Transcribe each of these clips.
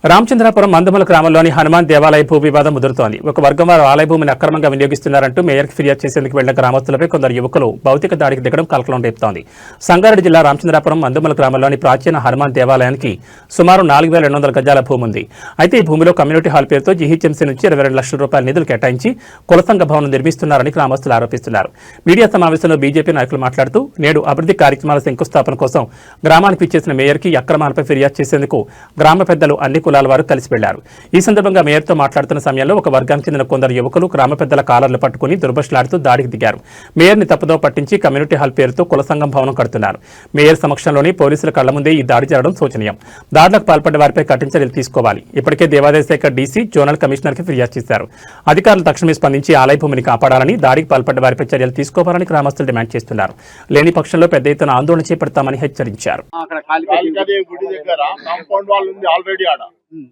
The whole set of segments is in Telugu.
రామచంద్రాపురం మందమల గ్రామంలోని హనుమాన్ దేవాలయ భూ వివాదం ముదురుతోంది. ఒక వర్గం వారు ఆలయ భూమిని అక్రమంగా వినియోగిస్తున్నారంటూ మేయర్కి ఫిర్యాదు చేసేందుకు వెళ్లిన గ్రామస్తులపై కొందరు యువకులు భౌతిక దాడికి దిగడం కలకలం రేపుతోంది. సంగారెడ్డి జిల్లా రామచంద్రాపురం మందమల గ్రామంలోని ప్రాచీన హనుమాన్ దేవాలయానికి సుమారు 4,200 గజాల భూమి ఉంది. అయితే ఈ భూమిలో కమ్యూనిటీ హాల్ పేరుతో జీహెచ్ఎంసీ నుంచి 22 లక్షల రూపాయల నిధులు కేటాయించి కులసంఘ భవనం నిర్మిస్తున్నారని గ్రామస్తులు ఆరోపిస్తున్నారు. మీడియా సమావేశంలో బీజేపీ నాయకులు మాట్లాడుతూ నేడు అభివృద్ధి కార్యక్రమాల శంకుస్థాపన కోసం గ్రామానికి విచ్చేసిన మేయర్కి అక్రమాలపై ఫిర్యాదు చేసేందుకు గ్రామ పెద్దలు అన్ని కులాల వారు కలిసి వెళ్లారు. ఈ సందర్భంగా మేయర్తో మాట్లాడుతున్న సమయంలో ఒక వర్గానికి చెందిన కొందరు యువకులు గ్రామ పెద్దల కాలర్లు పట్టుకుని దుర్భషలాడుతూ దాడికి దిగారు. మేయర్ని తప్పుదో పట్టించి కమ్యూనిటీ హాల్ పేరుతో కులసంఘం భవనం కడుతున్నారు. మేయర్ సమక్షంలోని పోలీసుల కళ్ల ముందే ఈ దాడి జరగడం శోచనీయం. దాడులకు పాల్పడ్డ వారిపై కఠిన చర్యలు తీసుకోవాలి. ఇప్పటికే దేవాదాయ శాఖ డీసీ జోనల్ కమిషనర్కి ఫిర్యాదు చేశారు. అధికారులు తక్షణమే స్పందించి ఆలయ భూమిని కాపాడాలని, దాడికి పాల్పడ్డ వారిపై చర్యలు తీసుకోవాలని గ్రామస్తులు డిమాండ్ చేస్తున్నారు. లేని పక్షంలో పెద్ద ఎత్తున ఆందోళన చేపడతామని హెచ్చరించారు.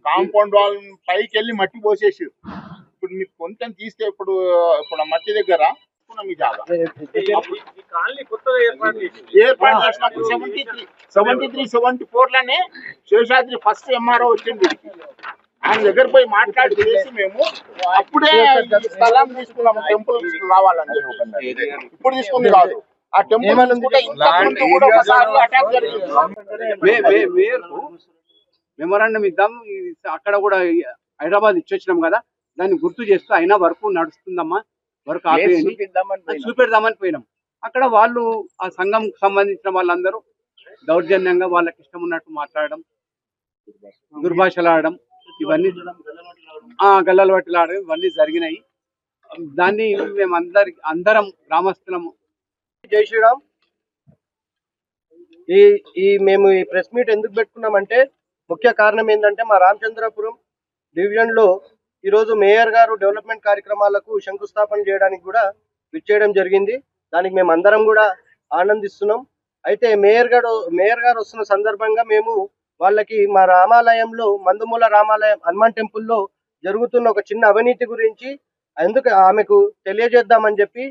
కాంపౌండ్ వాల్ పైకి వెళ్ళి మట్టి పోసేసి ఇప్పుడు మీకు కొంచెం తీస్తే ఇప్పుడు ఆ మట్టి దగ్గర ఏర్పాటు చేసినప్పుడు 73-74 లోనే శేషాద్రి ఫస్ట్ ఎంఆర్ఓ వచ్చింది. ఆయన దగ్గర పోయి మాట్లాడి చేసి మేము అప్పుడే స్థలం తీసుకున్నాము. టెంపుల్ రావాలని ఇప్పుడు తీసుకుంది కాదు. ఆ టెంపుల్ అటాక్ జరిగింది. మెమోరాండం ఇద్దాం, అక్కడ కూడా హైదరాబాద్ ఇచ్చొచ్చినాం కదా, దాన్ని గుర్తు చేస్తూ అయినా వర్క్ నడుస్తుందమ్మా, వర్క్ ఆపేయండి చూపెడదామని పోయినాం. అక్కడ వాళ్ళు ఆ సంఘం సంబంధించిన వాళ్ళందరూ దౌర్జన్యంగా వాళ్ళకి ఇష్టం ఉన్నట్టు మాట్లాడడం, దుర్భాషలాడడం, ఇవన్నీ గల్లలు పట్టిలాడడం ఇవన్నీ జరిగినాయి. దాన్ని మేము అందరం గ్రామస్తులము. జై శ్రీరామ్. మేము ఈ ప్రెస్ మీట్ ఎందుకు పెట్టుకున్నామంటే ముఖ్య కారణం ఏంటంటే మా రామచంద్రపురం డివిజన్లో ఈరోజు మేయర్ గారు డెవలప్మెంట్ కార్యక్రమాలకు శంకుస్థాపన చేయడానికి కూడా విచ్చేయడం జరిగింది. దానికి మేము అందరం కూడా ఆనందిస్తున్నాం. అయితే మేయర్ గారు వస్తున్న సందర్భంగా మేము వాళ్ళకి మా రామాలయంలో మందమూల రామాలయం హనుమాన్ టెంపుల్లో జరుగుతున్న ఒక చిన్న అవినీతి గురించి ఎందుకు ఆమెకు తెలియజేద్దామని చెప్పి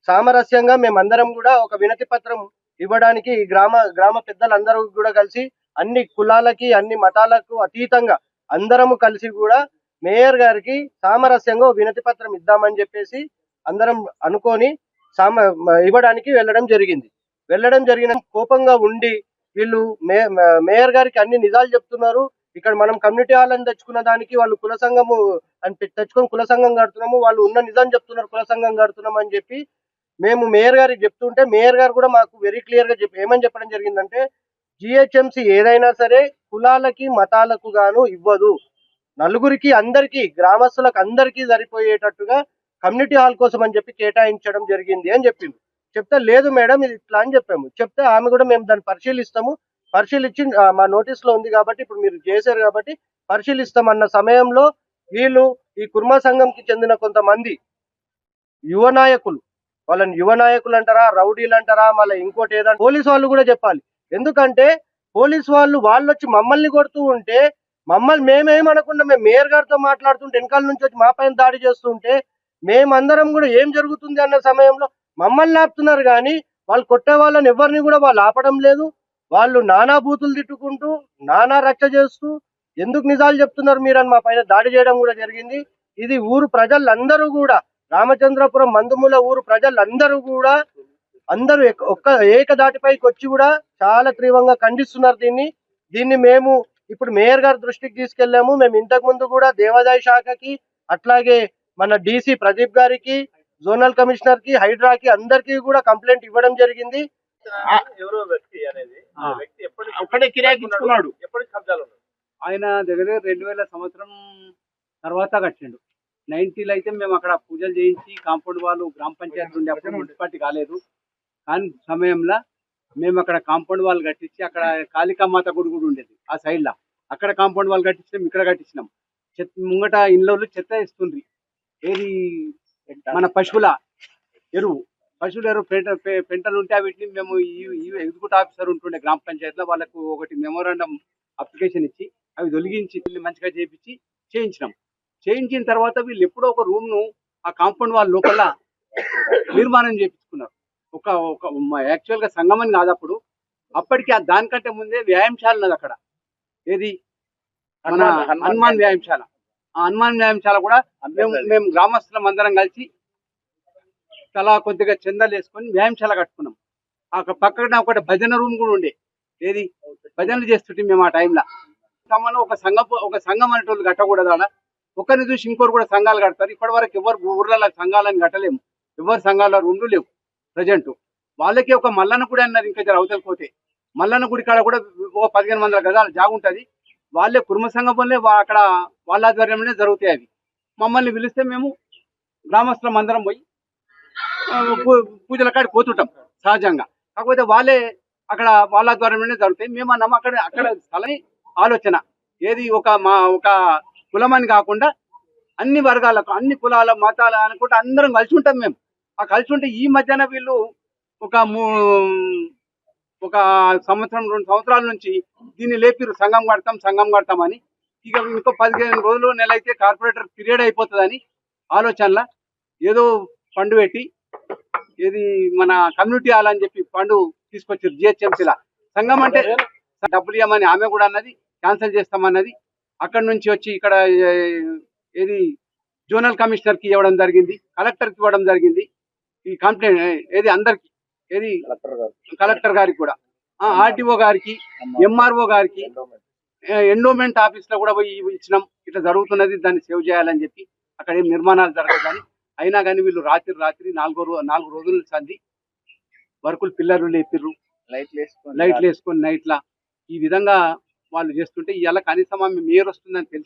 సామరస్యంగా మేమందరం కూడా ఒక వినతి పత్రం ఇవ్వడానికి గ్రామ పెద్దలందరూ కూడా కలిసి అన్ని కులాలకి అన్ని మతాలకు అతీతంగా అందరము కలిసి కూడా మేయర్ గారికి సామరస్యంగా వినతి పత్రం ఇద్దామని చెప్పేసి అందరం అనుకొని ఇవ్వడానికి వెళ్ళడం జరిగిన కోపంగా ఉండి వీళ్ళు మేయర్ గారికి అన్ని నిజాలు చెప్తున్నారు. ఇక్కడ మనం కమ్యూనిటీ హాల్ అని తెచ్చుకున్న దానికి వాళ్ళు కుల సంఘము అని తెచ్చుకొని కుల సంఘం కడుతున్నాము, వాళ్ళు ఉన్న నిజాన్ని చెప్తున్నారు, కుల సంఘం కడుతున్నాం అని చెప్పి మేము మేయర్ గారికి చెప్తుంటే మేయర్ గారు కూడా మాకు వెరీ క్లియర్ గా ఏమని చెప్పడం జరిగిందంటే జిహెచ్ఎంసీ ఏదైనా సరే కులాలకి మతాలకు గాను ఇవ్వదు, నలుగురికి అందరికీ గ్రామస్తులకు అందరికీ సరిపోయేటట్టుగా కమ్యూనిటీ హాల్ కోసం అని చెప్పి కేటాయించడం జరిగింది అని చెప్పింది. చెప్తే లేదు మేడం ఇది ఇట్లా అని చెప్పాము. చెప్తే ఆమె కూడా మేము దాన్ని పరిశీలించి మా నోటీస్ లో ఉంది కాబట్టి ఇప్పుడు మీరు చేశారు కాబట్టి పరిశీలిస్తామన్న సమయంలో వీళ్ళు ఈ కుర్మా సంఘంకి చెందిన కొంతమంది యువ నాయకులు, వాళ్ళని యువ నాయకులు అంటారా, రౌడీలు అంటారా, మళ్ళీ ఇంకోటి ఏదంటే పోలీసు వాళ్ళు కూడా చెప్పాలి. ఎందుకంటే పోలీసు వాళ్ళు వచ్చి మమ్మల్ని కొడుతూ ఉంటే మేమేమనకుండా మేము మేయర్ గారితో మాట్లాడుతుంటే వెనకాల నుంచి వచ్చి మా పైన దాడి చేస్తుంటే మేమందరం కూడా ఏం జరుగుతుంది అన్న సమయంలో మమ్మల్ని ఆపుతున్నారు. కానీ వాళ్ళు కొట్టే వాళ్ళని ఎవరిని కూడా వాళ్ళు ఆపడం లేదు. వాళ్ళు నానా బూతులు తిట్టుకుంటూ నానా రచ్చ చేస్తూ ఎందుకు నిజాలు చెప్తున్నారు మీరు అని మా పైన దాడి చేయడం కూడా జరిగింది. ఇది ఊరు ప్రజలందరూ కూడా రామచంద్రపురం మందమూల ఊరు ప్రజలందరూ కూడా అందరూ ఒక్క ఏకదాటిపైకి వచ్చి కూడా చాలా తీవ్రంగా ఖండిస్తున్నారు. దీన్ని మేము ఇప్పుడు మేయర్ గారి దృష్టికి తీసుకెళ్లాము. మేము ఇంతకు ముందు కూడా దేవాదాయ శాఖకి అట్లాగే మన డీసీ ప్రదీప్ గారికి, జోనల్ కమిషనర్ కి, హైడ్రాకి అందరికీ కూడా కంప్లైంట్ ఇవ్వడం జరిగింది. ఆయన దగ్గర 2000 సంవత్సరం తర్వాత కట్టిండు. 90లో అయితే మేము అక్కడ పూజలు చేయించి కాంపౌండ్ వాళ్ళు గ్రామ పంచాయతీ ఉండే అప్పుడు మున్సిపాలిటీ కాలేదు. కానీ సమయంలో మేము అక్కడ కాంపౌండ్ వాల్ కట్టించి అక్కడ కాళికామాత గుడి కూడా ఉండేది ఆ సైడ్లో, అక్కడ కాంపౌండ్ వాల్ కట్టించినాం, ఇక్కడ కట్టించినాం. ముంగట ఇంట్లో చెత్త ఇస్తుంది, ఏది మన పశువుల ఎరువు పెంటలు ఉంటే వీటిని మేము ఎగ్జిక్యూటివ్ ఆఫీసర్ ఉంటుండే గ్రామ పంచాయతీలో వాళ్ళకు ఒకటి మెమోరాండం అప్లికేషన్ ఇచ్చి అవి తొలగించి మంచిగా చేయించిన తర్వాత వీళ్ళు ఎప్పుడో ఒక రూమ్ను ఆ కాంపౌండ్ వాల్ లోపల నిర్మాణం చేయించుకున్నారు. ఒక యాక్చువల్గా సంఘం అని కాదు అప్పుడు, అప్పటికి దానికంటే ముందే వ్యాయామశాల ఉన్నది అక్కడ, ఏది మన హనుమాన్ వ్యాయామశాల. ఆ హనుమాన్ వ్యాయామశాల కూడా మేము గ్రామస్తులం అందరం కలిసి చాలా కొద్దిగా చందాలు వేసుకొని వ్యాయామశాల కట్టుకున్నాం. ఆ పక్కన ఒకటి భజన రూమ్ కూడా ఉండే. ఏది భజనలు చేస్తుంటే మేము ఆ టైంలో ఒక సంఘం అనేటోళ్ళు కట్టకూడదు. అలా ఒకరిని చూసి ఇంకోరు కూడా సంఘాలు కడతారు. ఇప్పటి వరకు ఎవరు ఊర్లలో సంఘాలను కట్టలేము. ఎవరు సంఘాల రూమ్లు లేవు ప్రజెంట్. వాళ్ళకి ఒక మల్లన్న గుడి అన్నది ఇంకా అవతల పోతే మల్లన్న గుడి కాడ కూడా ఒక 1500 గజాలు జాగుంటది. వాళ్ళే కుర్మ సంఘం వల్లే అక్కడ వాళ్ళ ఆధ్వర్యంలోనే జరుగుతాయి అవి. మమ్మల్ని పిలిస్తే మేము గ్రామస్తులం అందరం పోయి పూజల కాడికి పోతుంటాం సహజంగా. కాకపోతే వాళ్ళే అక్కడ వాళ్ళ ఆధ్వర్యంలోనే జరుగుతాయి. మేము అన్నాము అక్కడ స్థలం ఆలోచన ఏది ఒక కులమని కాకుండా అన్ని వర్గాలకు అన్ని కులాల మతాల అనుకుంటే అందరం కలిసి ఉంటాం మేము. ఆ కలిసి ఉంటే ఈ మధ్యన వీళ్ళు ఒక సంవత్సరం 2 సంవత్సరాల నుంచి దీన్ని లేపిరు సంఘం కడతామని. ఇక ఇంకో 15 రోజులు నెల అయితే కార్పొరేటర్ పీరియడ్ అయిపోతుందని ఆలోచనల ఏదో ఫండ్ పెట్టి ఏది మన కమ్యూనిటీ హాల్ అని చెప్పి ఫండ్ తీసుకొచ్చారు జిహెచ్ఎంసీలా. సంఘం అంటే డబ్బులు ఇవ్వమని ఆమె కూడా అన్నది, క్యాన్సిల్ చేస్తామన్నది. అక్కడి నుంచి వచ్చి ఇక్కడ ఏది జోనల్ కమిషనర్ కి ఇవ్వడం జరిగింది, కలెక్టర్ కి ఇవ్వడం జరిగింది. ఈ కంప్లైంట్ ఏది అందరికి ఏది కలెక్టర్ గారికి కూడా, ఆర్టీఓ గారికి, ఎంఆర్ఓ గారికి, ఎండోమెంట్ ఆఫీస్ లో కూడా పోయి ఇచ్చినాం. ఇట్లా జరుగుతున్నది, దాన్ని సేవ్ చేయాలని చెప్పి. అక్కడ ఏం నిర్మాణాలు జరగదని అయినా కానీ వీళ్ళు రాత్రి 4 రోజులు సంది వర్కులు పిల్లర్లు లేపిర్రు, లైట్లు వేసుకొని నైట్లా ఈ విధంగా వాళ్ళు చేస్తుంటే ఇవాళ కనీసం ఆమె మేయర్ వస్తుందని తెలిసి